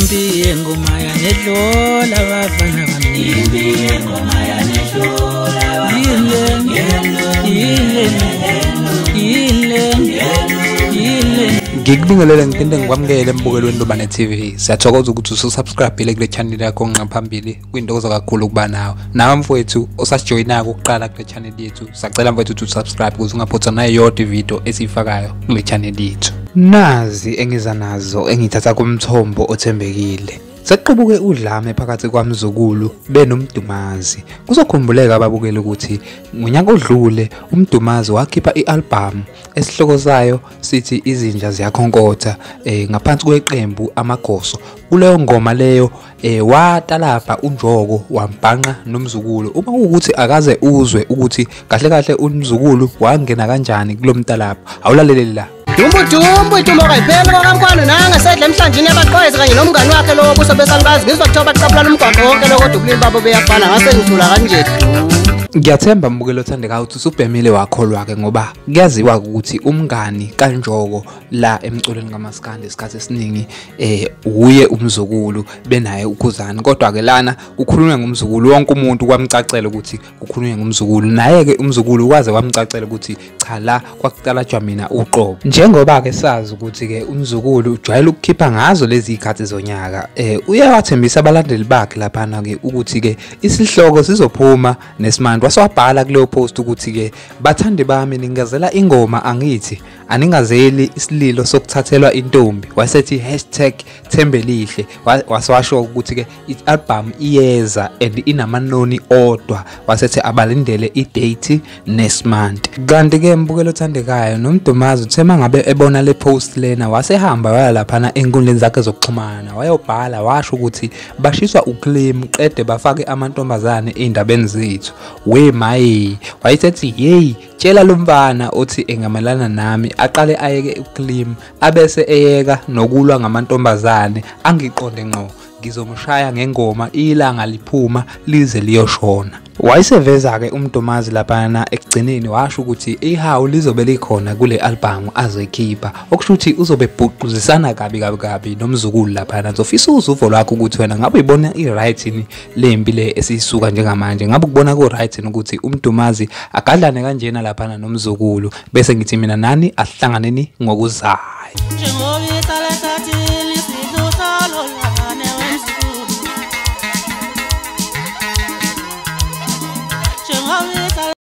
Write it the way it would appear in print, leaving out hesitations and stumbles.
Impi yengoma yanedlola abafana abaningi ingoma yanedlola Ngikubingelele ngipinde ngikwamukele embukelweni Lobane TV. Siyathokoza ukuthi usubscribe kule channel yakho ngaphambili kwindokozo kakhulu ukuba nawe mfowethu osasijoyina ukuqala kule channel yethu. Sacela mfowethu ukuthi usubscribe ukuze ungaphutha nayo yonke video esiyifakayo kule channel yethu. Nazi engiza nazo engithatha kumthombo othembekile. Sekuqubuke udlame phakathi kwaMzukulu benomdumazi. Kuzokhumbuleka ababukeli ukuthi ngonyaka odlule uMdumazi wakhipha ialbum esihloko sayo sithi Izinja Ziyakhonkotha ngaphansi kweqembu Amagoso. Kuleyo ngoma leyo watalapha uNjoko wambhanqa noMzukulu. Uma ukuthi akaze uzwe ukuthi kahle kahle uMzukulu wangena kanjani kulomtalapha, awulaleleli la. Dumbu itumoka iphela kwakamkwano nangasedla emhlanjini yabaqhwezi kanye nomngani wakhe lo buso besalukazi ngizwa kuthiwa baqaphula umgwaqo wonke lo kodwa ubulili babo beyafana ngase ngithula kanje. Ngiyathemba mbukelo othandeka ukuthi usubhemile wakholwa ke ngoba kuyaziwa ukuthi umngani kaNjoko la emculweni kaMaskandi isikhathi esiningi uye uMzukulu benaye ukhuzana, kodwa ke lana kukhulunywa ngomzukulu wonke umuntu kwamcacela ukuthi kukhulunywa ngomzukulu, naye ke uMzukulu kwaze kwamcacela ukuthi cha la kwakucala Dlamini uqobo. Njengoba ke sazi ukuthi ke uMzukulu ujwayele ukukhipha ngazo lezi ikhathi zonyaka, uyawathembisa abalandeli bakhe lapha ke ukuthi ke isihloko sizophuma nesimanje. Waswabhala kuleyo post ukuthi ke bathandi bami ningazela ingoma angithi aningazeli isililo sokuthathelwa intombi. Wasethi #Thembelihle. Washo ukuthi ke i-album iyeza and inamanoni odwa. Wasethi abalindele i-date next month. Kanti ke mbukelo othandekayo noMdumazi uthema ngabe ebona le post lena wasehamba waya lapha enkundleni zakhe zokuxhumana wayobhala washo ukuthi bashiswa uclaim qede bafake amantombazane endabeni zethu. We maye wayesethi hey tshela lo mfana othi engamelana nami aqale ayeke uclaim abese eyeka nokulwa ngamantombazane angiqonde ngqo ngizomshaya ngengoma ilanga liphuma lize liyoshona. Wayeseveza ke uMdumazi lapha ekugcineni washo ukuthi ihawu lizobe likhona kule album azoyikhipha, okusho ukuthi uzobe bhuquzisana kabi noMzukulu lapha. Ngizofisa uzuvo lwakho ukuthi wena ngabe uyibona i-right ni lempi le esisuka njengamanje, ngabe ukubona ku right ukuthi uMdumazi agadlane kanjena lapha noMzukulu, bese ngithi mina nani asihlanganeni ngokuzayo.